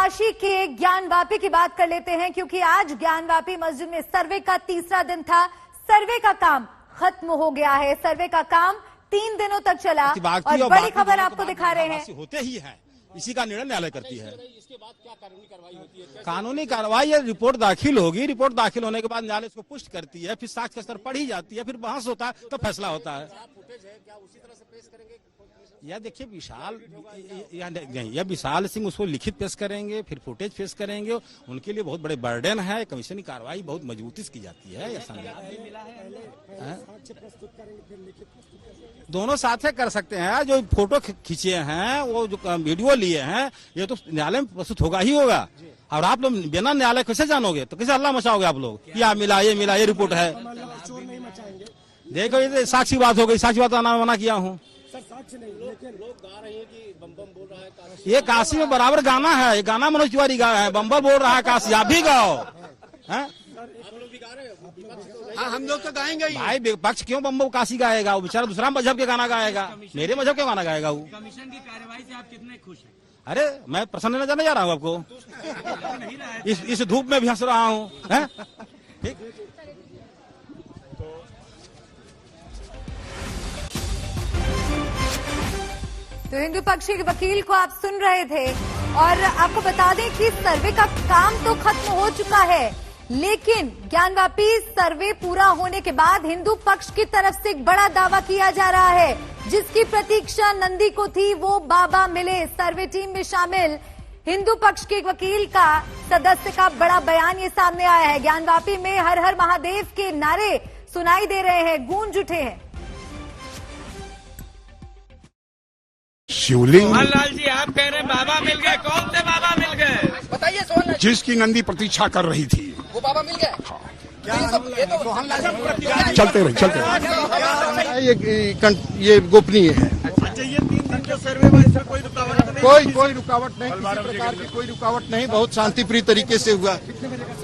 काशी के ज्ञानवापी की बात कर लेते हैं, क्योंकि आज ज्ञानवापी मस्जिद में सर्वे का तीसरा दिन था। सर्वे का काम खत्म हो गया है। सर्वे का काम 3 दिनों तक चला और बड़ी खबर आपको दिखा रहे हैं। होते ही है, इसी का निर्णय न्यायालय करती है। इसके बाद क्या कानूनी कार्रवाई होती है? कानूनी कार्रवाई है, रिपोर्ट दाखिल होगी। रिपोर्ट दाखिल होने के बाद न्यायालय इसको पुष्ट करती है, फिर साक्ष्य का स्तर पढ़ी जाती है, फिर बहस होता है, तो फैसला होता है। क्या उसी तरह से पेश करेंगे? या देखिए विशाल या विशाल सिंह उसको लिखित पेश करेंगे, फिर फुटेज पेश करेंगे। उनके लिए बहुत बड़े बर्डन है। कमीशन की कार्रवाई बहुत मजबूती से की जाती है। दोनों साथ कर सकते हैं। जो फोटो खींचे हैं, वो जो वीडियो लिए हैं, ये तो न्यायालय में प्रस्तुत होगा ही होगा। और आप लोग बिना न्यायालय कैसे जानोगे? तो कैसे हल्ला मचाओगे आप लोग? क्या मिला, ये रिपोर्ट है। देखो ये साक्षी बात हो गई। साक्षी बात का नाम मना किया हूँ। लोग गा रहे हैं कि बम बम बोल रहा है। ये काशी में बराबर गाना है। ये गाना मनोज तिवारी गा है, बम बम बोल रहा है काशी। आप भी गाओ। आप लोग भी गा रहे हो? हाँ, हम लोग तो गाएंगे ही। भाई विपक्ष क्यों बम बम काशी गाएगा? वो बेचारा दूसरा मजहब के गाना गाएगा। मेरे मजहब के गाना गाएगा वो। कमीशन की कार्रवाई से आप कितने खुश हैं? अरे मैं प्रसन्न नजर नहीं जा रहा हूँ आपको। इस धूप में भी हंस रहा हूँ। ठीक। तो हिंदू पक्ष के वकील को आप सुन रहे थे और आपको बता दें कि सर्वे का काम तो खत्म हो चुका है, लेकिन ज्ञानवापी सर्वे पूरा होने के बाद हिंदू पक्ष की तरफ से एक बड़ा दावा किया जा रहा है। जिसकी प्रतीक्षा नंदी को थी, वो बाबा मिले। सर्वे टीम में शामिल हिंदू पक्ष के वकील का सदस्य का बड़ा बयान ये सामने आया है। ज्ञानवापी में हर हर महादेव के नारे सुनाई दे रहे हैं, गूंज उठे हैं। शिवलिंग लाल जी, आप कह रहे हैं बाबा मिल गए। कौन से बाबा मिल गए? बताइए। सोहन जिसकी नंदी प्रतीक्षा कर रही थी, वो बाबा मिल गए। हाँ। चलते रहे। ये गोपनीय है। अच्छा, ये 3 दिन के सर्वे में इसमें कोई रुकावट नहीं? कोई रुकावट नहीं, किसी प्रकार की कोई रुकावट नहीं। बहुत शांतिप्रिय तरीके से हुआ।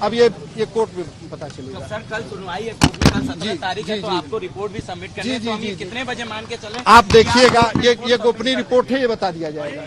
अब ये कोर्ट में पता चलेगा। सर कल सुनवाई है, कोर्ट में 17 तारीख है, तो आपको रिपोर्ट भी सबमिट करनी है। तो हम कितने बजे मान के चलें? आप देखिएगा, ये गोपनीय रिपोर्ट है, ये बता दिया जाएगा।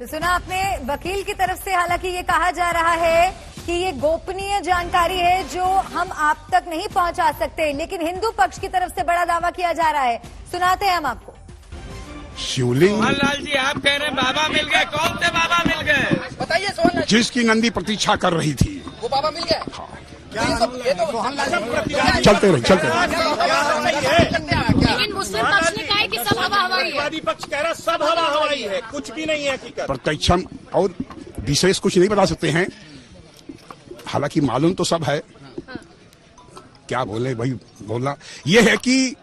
तो सुना आपने वकील की तरफ से। हालांकि ये कहा जा रहा है कि ये गोपनीय जानकारी है जो हम आप तक नहीं पहुंचा सकते, लेकिन हिंदू पक्ष की तरफ से बड़ा दावा किया जा रहा है। सुनाते हैं हम आपको। शिवलिंग लाल जी, आप कह रहे हैं बाबा मिल गए। कौन से बाबा मिल गए? बताइए। सोहन जिसकी नंदी प्रतीक्षा कर रही थी, वो बाबा मिल गए। हाँ। चलते रहे। लेकिन मुस्लिम पक्ष ने कहा है कि सब हवा हवाई है। पक्ष कह रहा सब हवा हवाई है, कुछ भी नहीं है हकीकत। प्रत्यक्ष और विशेष कुछ नहीं बता सकते हैं। हालांकि मालूम तो सब है। क्या बोले भाई, बोलना ये है कि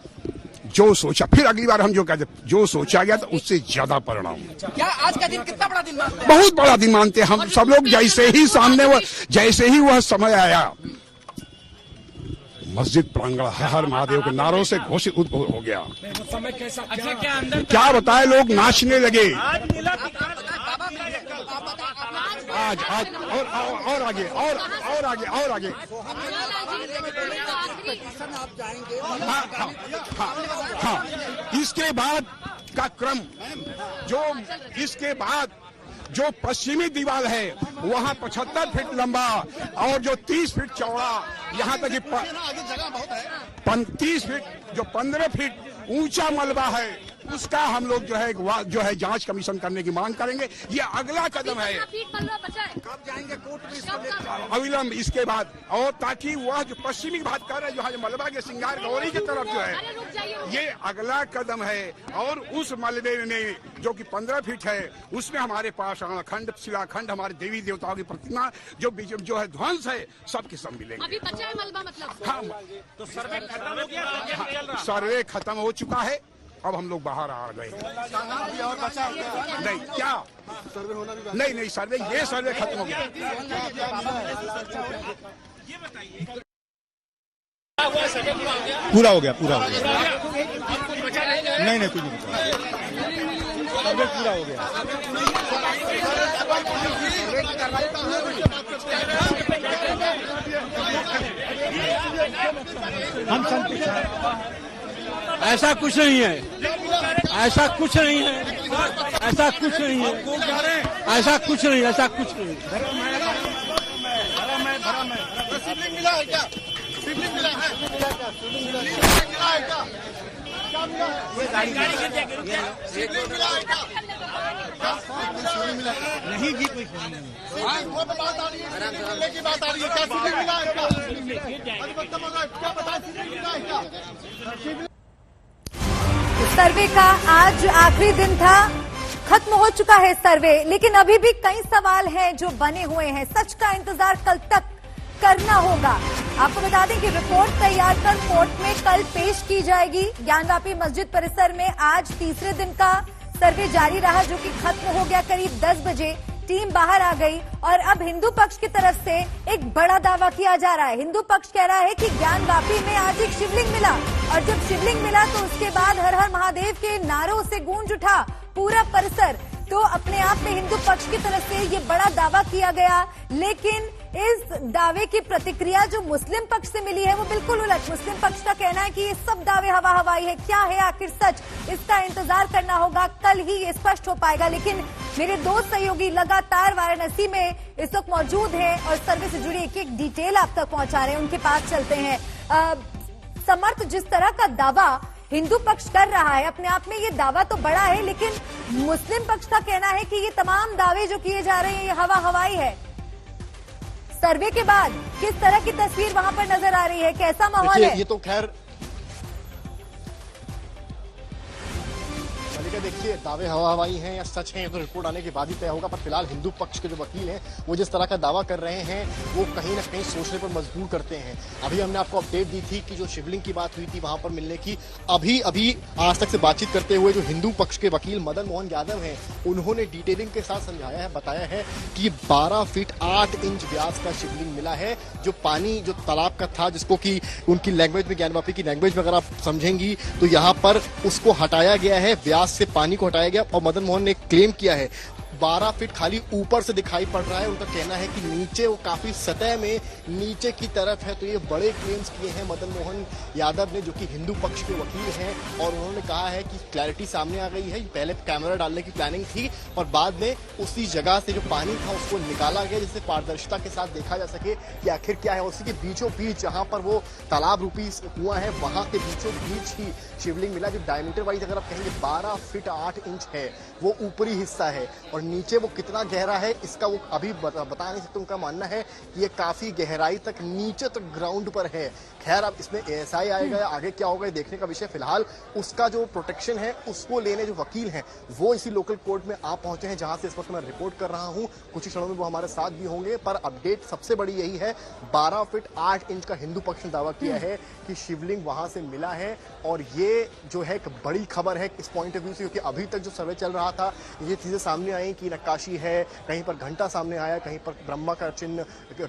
जो सोचा, फिर अगली बार हम जो कहते, जो सोचा गया था उससे ज्यादा परिणाम। क्या आज का दिन कितना बड़ा दिन मानते हैं? बहुत बड़ा दिन मानते हैं हम सब लोग। जैसे ही वह समय आया, मस्जिद प्रांगण हर हर महादेव के नारों से घोषित हो गया। समय कैसा? अच्छा, क्या अंदर क्या बताए, लोग नाचने लगे। आज और आगे। हाँ, इसके बाद का क्रम इसके बाद जो पश्चिमी दीवार है वहाँ 75 फीट लंबा और जो 30 फीट चौड़ा, यहाँ तक कि 30 फीट जो 15 फीट ऊंचा मलबा है, उसका हम लोग जो है जांच कमीशन करने की मांग करेंगे। ये अगला कदम है। कब जाएंगे कोर्ट में? अविलंब इसके बाद, और ताकि वह जो पश्चिमी बात कर रहे हैं, जो मलबा के सिंगार गौरी की तरफ जो है, ये अगला कदम है। और उस मलबे में जो कि 15 फीट है, उसमें हमारे पास खंड, शिलाखंड, हमारे देवी देवताओं की प्रतिमा जो है ध्वंस है, सबके सब मिलेंगे। अभी बचा है मलबा मतलब? हाँ, तो सर्वे खत्म हो गया? सर्वे खत्म हो चुका है। अब हम लोग बाहर आ गए। नहीं, क्या सर्वे होना भी नहीं सर्वे, ये सर्वे खत्म हो गया। पूरा हो गया। नहीं कुछ नहीं बचा। सर्वे पूरा हो गया। हम ऐसा कुछ नहीं है, ऐसा कुछ नहीं है, ऐसा कुछ नहीं है, ऐसा कुछ नहीं, ऐसा कुछ नहीं। शिवलिंग मिला है क्या? शिवलिंग मिला है? शिवलिंग मिला है क्या? क्या मिला है? शिवलिंग मिला है क्या? नहीं जी, कोई वो तो बात आ रही है, मिलने की बात आ रही है। क्या शिवलिंग मिला है क्या? क्या पता शिवलिंग मिला है क्या? सर्वे का आज आखिरी दिन था, खत्म हो चुका है सर्वे, लेकिन अभी भी कई सवाल हैं जो बने हुए हैं। सच का इंतजार कल तक करना होगा। आपको बता दें कि रिपोर्ट तैयार कर कोर्ट में कल पेश की जाएगी। ज्ञानवापी मस्जिद परिसर में आज तीसरे दिन का सर्वे जारी रहा, जो कि खत्म हो गया करीब 10 बजे। टीम बाहर आ गई और अब हिंदू पक्ष की तरफ से एक बड़ा दावा किया जा रहा है। हिंदू पक्ष कह रहा है कि ज्ञानवापी में आज एक शिवलिंग मिला, और जब शिवलिंग मिला तो उसके बाद हर हर महादेव के नारों से गूंज उठा पूरा परिसर। तो अपने आप में हिंदू पक्ष की तरफ से ये बड़ा दावा किया गया, लेकिन इस दावे की प्रतिक्रिया जो मुस्लिम पक्ष से मिली है वो बिल्कुल उलट। मुस्लिम पक्ष का कहना है कि ये सब दावे हवा हवाई है। क्या है आखिर सच, इसका इंतजार करना होगा, कल ही ये स्पष्ट हो पाएगा। लेकिन मेरे दो सहयोगी लगातार वाराणसी में इस वक्त मौजूद हैं और सर्वे से जुड़ी एक एक डिटेल आप तक पहुंचा रहे हैं। उनके पास चलते हैं। समर्थ, जिस तरह का दावा हिंदू पक्ष कर रहा है, अपने आप में ये दावा तो बड़ा है, लेकिन मुस्लिम पक्ष का कहना है कि ये तमाम दावे जो किए जा रहे हैं ये हवा हवाई है। सर्वे के बाद किस तरह की तस्वीर वहां पर नजर आ रही है, कैसा माहौल है? ये तो खैर देखिए, दावे हवा हवाई हैं या सच हैं तो रिपोर्ट आने के बाद ही तय होगा। पर फिलहाल हिंदू पक्ष के जो वकील हैं वो जिस तरह का दावा कर रहे हैं वो कहीं ना कहीं सोचने पर मजबूर करते हैं। अभी हमने आपको अपडेट दी थी कि जो शिवलिंग की बात हुई थी वहां पर मिलने की, अभी आज तक से बातचीत करते हुए जो हिंदू पक्ष के वकील मदन मोहन यादव हैं उन्होंने डिटेलिंग के साथ समझाया है, बताया है कि 12 फीट 8 इंच व्यास का शिवलिंग मिला है। जो पानी जो तालाब का था, जिसको कि उनकी लैंग्वेज में, ज्ञानवापी की लैंग्वेज में अगर आप समझेंगी तो यहाँ पर उसको हटाया गया है, व्यास से पानी को हटाया गया। और मदन मोहन ने क्लेम किया है 12 फीट खाली ऊपर से दिखाई पड़ रहा है। उनका कहना है कि नीचे वो काफी सतह में नीचे की तरफ है। तो ये बड़े क्लेम्स किए हैं मदन मोहन यादव ने, जो कि हिंदू पक्ष के वकील हैं, और उन्होंने कहा है कि क्लैरिटी सामने आ गई है। पहले कैमरा डालने की प्लानिंग थी और बाद में उसी जगह से जो पानी था उसको निकाला गया, जिससे पारदर्शिता के साथ देखा जा सके कि आखिर क्या है। उसी के बीचों बीच जहां पर वो तालाब रूपी कुआं है वहां के बीचों बीच ही शिवलिंग मिला, जो डायमीटर वाइज अगर आप कहेंगे 12 फीट 8 इंच है, वो ऊपरी हिस्सा है। और नीचे वो कितना गहरा है इसका वो अभी बता नहीं सकते। उनका मानना है कि ये काफी गहराई तक नीचे तक ग्राउंड पर है। खैर अब इसमें एएसआई आएगा या आगे क्या होगा देखने का विषय। फिलहाल उसका जो प्रोटेक्शन है उसको लेने जो वकील हैं वो इसी लोकल कोर्ट में आ पहुंचे हैं, जहां से इस वक्त मैं रिपोर्ट कर रहा हूं। कुछ ही क्षणों में वो हमारे साथ भी होंगे। पर अपडेट सबसे बड़ी यही है, 12 फीट 8 इंच का हिंदू पक्ष ने दावा किया है कि शिवलिंग वहां से मिला है। और ये जो है एक बड़ी खबर है इस पॉइंट ऑफ व्यू से, क्योंकि अभी तक जो सर्वे चल रहा था ये चीजें सामने आई कि नक्काशी है, कहीं पर घंटा सामने आया, कहीं पर ब्रह्मा का चिन्ह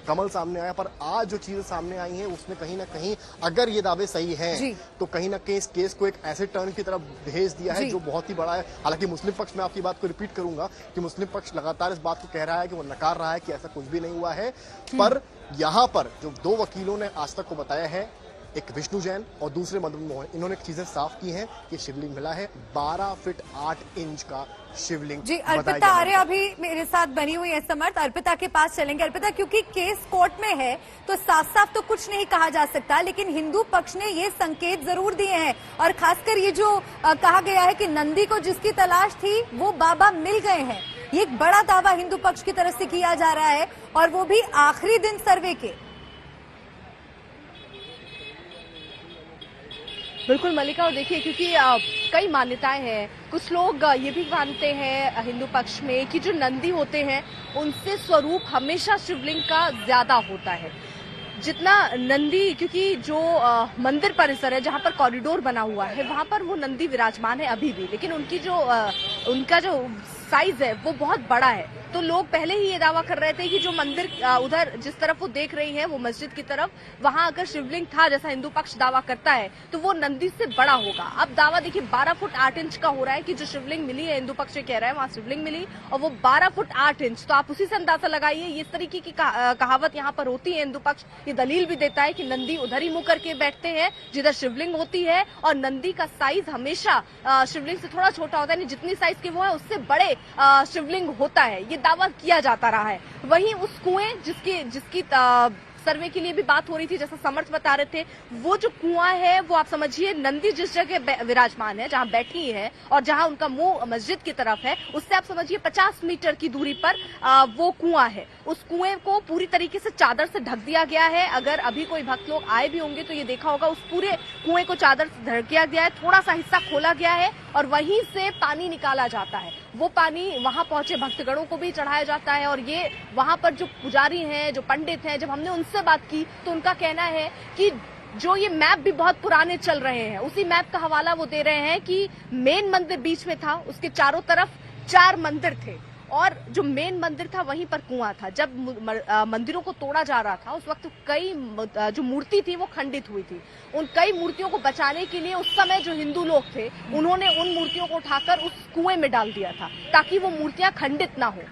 कमल सामने आया। पर आज जो चीजें सामने आई हैं उसमें कहीं ना कहीं अगर ये दावे सही हैं तो कहीं ना कहीं इस केस को एक ऐसे टर्न की तरफ भेज दिया है जो बहुत ही बड़ा है। हालांकि मुस्लिम पक्ष, मैं आपकी बात को रिपीट करूंगा कि मुस्लिम पक्ष लगातार इस बात को कह रहा है कि वो नकार रहा है कि ऐसा कुछ भी नहीं हुआ है। पर यहाँ पर जो दो वकीलों ने आज तक को बताया है, एक विष्णु जैन और दूसरे मदन मोहन, इन्होंने चीजें साफ की हैं कि शिवलिंग मिला है 12 फीट 8 इंच का शिवलिंग। जी, अर्पिता आर्य अभी मेरे साथ बनी हुई है। समर्थ, अर्पिता के पास चलेंगे। अर्पिता, क्योंकि केस कोर्ट में है तो साफ साफ तो कुछ नहीं कहा जा सकता, लेकिन हिंदू पक्ष ने ये संकेत जरूर दिए हैं। और खासकर ये जो कहा गया है कि नंदी को जिसकी तलाश थी वो बाबा मिल गए हैं, ये एक बड़ा दावा हिंदू पक्ष की तरफ से किया जा रहा है, और वो भी आखिरी दिन सर्वे के। बिल्कुल मल्लिका, और देखिए क्योंकि कई मान्यताएं हैं, कुछ लोग ये भी मानते हैं हिंदू पक्ष में कि जो नंदी होते हैं उनसे स्वरूप हमेशा शिवलिंग का ज्यादा होता है। जितना नंदी, क्योंकि जो मंदिर परिसर है जहां पर कॉरिडोर बना हुआ है वहां पर वो नंदी विराजमान है अभी भी, लेकिन उनकी जो उनका जो साइज है वो बहुत बड़ा है। तो लोग पहले ही ये दावा कर रहे थे कि जो मंदिर उधर जिस तरफ वो देख रही है वो मस्जिद की तरफ, वहां अगर शिवलिंग था जैसा हिंदू पक्ष दावा करता है तो वो नंदी से बड़ा होगा। अब दावा देखिए 12 फुट 8 इंच का हो रहा है कि जो शिवलिंग मिली है, हिंदू पक्ष कह रहा है वहां शिवलिंग मिली और वो 12 फुट 8 इंच। तो आप उसी से अंदाजा लगाइए। ये इस तरीके की कहावत यहाँ पर होती है। हिंदू पक्ष ये दलील भी देता है कि नंदी उधर ही मुंह करके बैठते हैं जिधर शिवलिंग होती है और नंदी का साइज हमेशा शिवलिंग से थोड़ा छोटा होता है, जितनी साइज के वो है उससे बड़े शिवलिंग होता है। ये दावा किया जाता रहा है। वहीं उस कुएं जिसकी सर्वे के लिए भी बात हो रही थी, जैसा समर्थ बता रहे थे, वो जो कुआं है वो आप समझिए नंदी जिस जगह विराजमान है, जहां बैठी है और जहां उनका मुंह मस्जिद की तरफ है, उससे आप समझिए 50 मीटर की दूरी पर वो कुआं है। उस कुएं को पूरी तरीके से चादर से ढक दिया गया है। अगर अभी कोई भक्त लोग आए भी होंगे तो ये देखा होगा, उस पूरे कुएं को चादर से ढक दिया गया है। थोड़ा सा हिस्सा खोला गया है और वहीं से पानी निकाला जाता है। वो पानी वहां पहुंचे भक्तगणों को भी चढ़ाया जाता है। और ये वहां पर जो पुजारी हैं, जो पंडित हैं, जब हमने उनसे बात की तो उनका कहना है कि जो ये मैप भी बहुत पुराने चल रहे हैं, उसी मैप का हवाला वो दे रहे हैं कि मेन मंदिर बीच में था, उसके चारों तरफ 4 मंदिर थे और जो मेन मंदिर था वहीं पर कुआं था। जब मंदिरों को तोड़ा जा रहा था उस वक्त कई जो मूर्ति थी वो खंडित हुई थी। उन कई मूर्तियों को बचाने के लिए उस समय जो हिंदू लोग थे उन्होंने उन मूर्तियों को उठाकर उस कुएं में डाल दिया था ताकि वो मूर्तियां खंडित ना हो।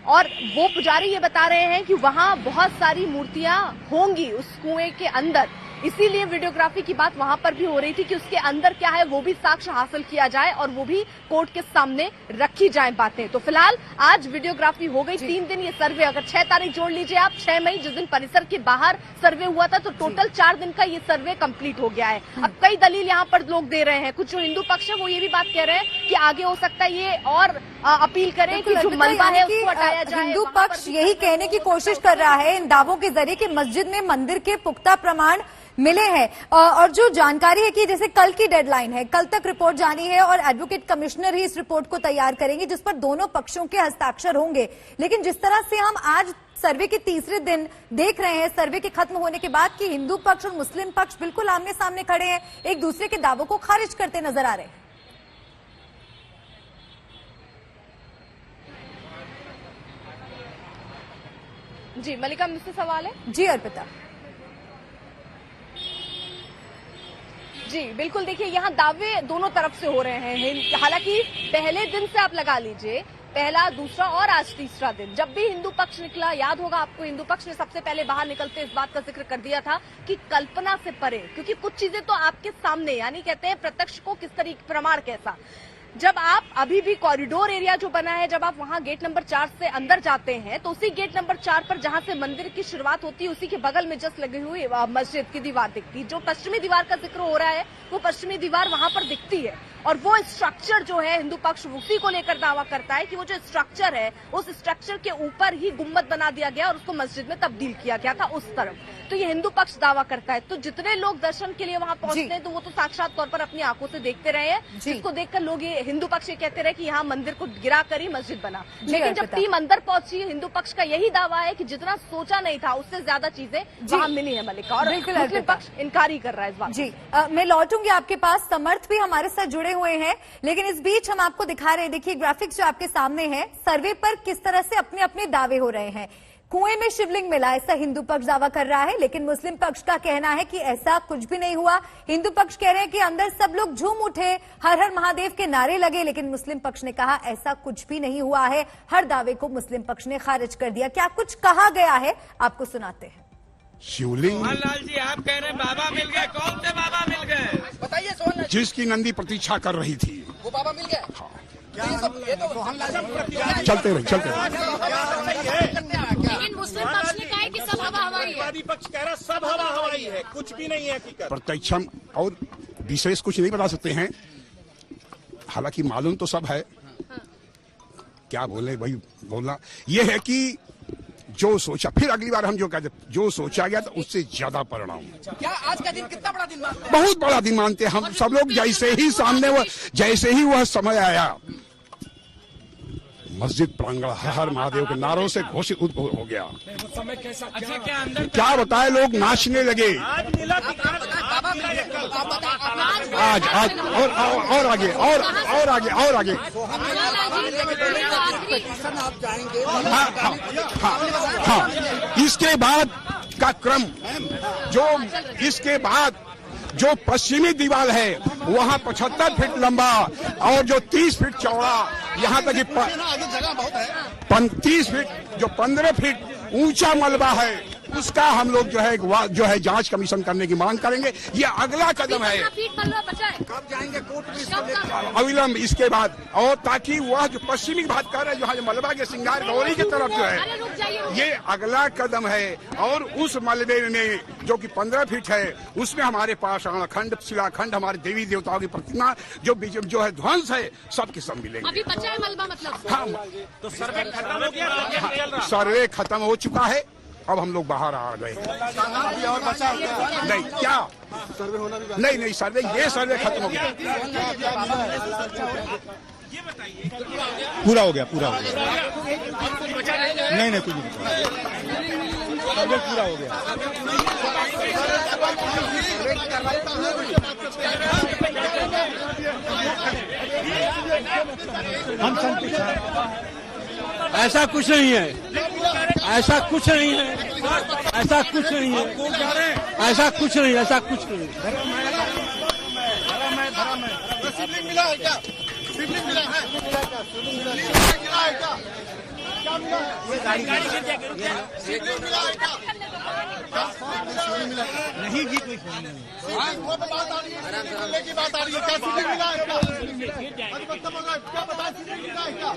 और वो पुजारी ये बता रहे हैं कि वहां बहुत सारी मूर्तियां होंगी उस कुएं के अंदर। इसीलिए वीडियोग्राफी की बात वहां पर भी हो रही थी कि उसके अंदर क्या है वो भी साक्ष्य हासिल किया जाए और वो भी कोर्ट के सामने रखी जाए बातें। तो फिलहाल आज वीडियोग्राफी हो गई। 3 दिन ये सर्वे, अगर 6 तारीख जोड़ लीजिए आप, 6 मई जिस दिन परिसर के बाहर सर्वे हुआ था, तो टोटल 4 दिन का ये सर्वे कंप्लीट हो गया है। अब कई दलील यहाँ पर लोग दे रहे हैं। कुछ जो हिंदू पक्ष है वो ये भी बात कह रहे हैं कि आगे हो सकता है ये और अपील करें कि जो मलबा है उसको हटाया जाए। हिंदू पक्ष यही कहने की कोशिश कर रहा है इन दावों के जरिए कि मस्जिद में मंदिर के पुख्ता प्रमाण मिले हैं और जो जानकारी है कि जैसे कल की डेडलाइन है, कल तक रिपोर्ट जारी है और एडवोकेट कमिश्नर ही इस रिपोर्ट को तैयार करेंगे जिस पर दोनों पक्षों के हस्ताक्षर होंगे। लेकिन जिस तरह से हम आज सर्वे के तीसरे दिन देख रहे हैं, सर्वे के खत्म होने के बाद कि हिंदू पक्ष और मुस्लिम पक्ष बिल्कुल आमने सामने खड़े हैं, एक दूसरे के दावों को खारिज करते नजर आ रहे हैं। जी मलिका, मुझसे सवाल है। जी अर्पिता। जी बिल्कुल, देखिए यहाँ दावे दोनों तरफ से हो रहे हैं। हालांकि पहले दिन से आप लगा लीजिए, पहला, दूसरा और आज तीसरा दिन, जब भी हिंदू पक्ष निकला, याद होगा आपको, हिंदू पक्ष ने सबसे पहले बाहर निकलते इस बात का जिक्र कर दिया था कि कल्पना से परे, क्योंकि कुछ चीजें तो आपके सामने, यानी कहते हैं प्रत्यक्ष को किस तरीके, प्रमाण कैसा। जब आप अभी भी कॉरिडोर एरिया जो बना है, जब आप वहां गेट नंबर 4 से अंदर जाते हैं तो उसी गेट नंबर 4 पर जहां से मंदिर की शुरुआत होती है उसी के बगल में जस्ट लगी हुई मस्जिद की दीवार दिखती है। जो पश्चिमी दीवार का जिक्र हो रहा है वो पश्चिमी दीवार वहां पर दिखती है और वो स्ट्रक्चर जो है हिंदू पक्ष उसी को लेकर दावा करता है कि वो जो स्ट्रक्चर है उस स्ट्रक्चर के ऊपर ही गुम्बद बना दिया गया और उसको मस्जिद में तब्दील किया गया था उस तरफ। तो ये हिंदू पक्ष दावा करता है। तो जितने लोग दर्शन के लिए वहां पहुंचते हैं तो वो तो साक्षात तौर पर अपनी आंखों से देखते रहे हैं, जिसको देखकर लोग ये हिंदू पक्ष ये कहते रहे कि यहाँ मंदिर को गिरा कर ही मस्जिद बना। लेकिन जब टीम अंदर पहुंची, हिंदू पक्ष का यही दावा है कि जितना सोचा नहीं था उससे ज्यादा चीजें वहां मिली है मलिका, और मुस्लिम पक्ष इनकार ही कर रहा है इस बात। जी मैं लौटूंगी आपके पास, समर्थ भी हमारे साथ जुड़े हुए हैं, लेकिन इस बीच हम आपको दिखा रहे हैं, देखिए ग्राफिक्स जो आपके सामने है, सर्वे पर किस तरह से अपने अपने दावे हो रहे हैं। कुएं में शिवलिंग मिला ऐसा हिंदू पक्ष दावा कर रहा है, लेकिन मुस्लिम पक्ष का कहना है कि ऐसा कुछ भी नहीं हुआ। हिंदू पक्ष कह रहे हैं कि अंदर सब लोग झूम उठे, हर हर महादेव के नारे लगे, लेकिन मुस्लिम पक्ष ने कहा ऐसा कुछ भी नहीं हुआ है। हर दावे को मुस्लिम पक्ष ने खारिज कर दिया। क्या कुछ कहा गया है आपको सुनाते हैं। शिवलिंग, लाल जी आप कह रहे हैं बाबा मिल गए, कौन से बाबा मिल गए बताइए? सोहन जिसकी नंदी प्रतीक्षा कर रही थी वो बाबा मिल गए। हाँ। चलते रहे लेकिन मुस्लिम पक्ष ने कहा है कि सब हवा हवाई है। वादी पक्ष कह रहा सब हवा हवाई है, कुछ भी नहीं है हकीकत। प्रत्यक्ष और विशेष कुछ नहीं बता सकते हैं, हालांकि मालूम तो सब है। क्या बोले वही बोलना, यह है कि जो सोचा, फिर अगली बार हम जो कहते, जो सोचा गया था उससे ज्यादा परिणाम। क्या आज का दिन कितना बड़ा दिन मानते हैं? बहुत बड़ा दिन मानते हैं हम सब लोग। जैसे ही सामने वो, जैसे ही वह समय आया, मस्जिद प्रांगण हर हर महादेव के नारों से घोषित हो गया। क्या बताए, लोग नाचने लगे। आज और आगे और आगे और आगे। हाँ, इसके बाद का क्रम इसके बाद जो पश्चिमी दीवार है वहाँ 75 फीट लंबा और जो 30 फीट चौड़ा, यहाँ तक कि 30 फीट जो 15 फीट ऊंचा मलबा है, उसका हम लोग जो है जांच कमीशन करने की मांग करेंगे। ये अगला कदम है। कब जाएंगे कोर्ट में? अविलंब इसके बाद, और ताकि वह जो पश्चिमी भाग कर रहा है जो मलबा के सिंगार गौरी की तरफ जो है, ये अगला कदम है। और उस मलबे में जो कि 15 फीट है, उसमें हमारे पास खंड शिलाखंड, हमारे देवी देवताओं की प्रतिमा जो है ध्वंस है, सबके सब मिलेंगे। अभी बचा है मलबा मतलब? हाँ, तो सर्वे खत्म हो गया? सर्वे खत्म हो चुका है। अब हम लोग बाहर आ गए। और बचा नहीं, क्या सर्वे होना भी नहीं सर्वे, ये सर्वे खत्म हो गया। पूरा हो गया नहीं कुछ नहीं, सर्वे पूरा हो गया। हम संतुष्ट हैं। ऐसा कुछ नहीं है, ऐसा कुछ नहीं है, ऐसा कुछ नहीं है, ऐसा कुछ नहीं, ऐसा कुछ नहीं। शिवलिंग मिला है क्या? शिवलिंग मिला है? नहीं जी, कोई फोन नहीं। वो बात आ रही है, मिलने की बात आ रही है, क्या शिवलिंग मिला है क्या? क्या बता, शिवलिंग मिला है क्या?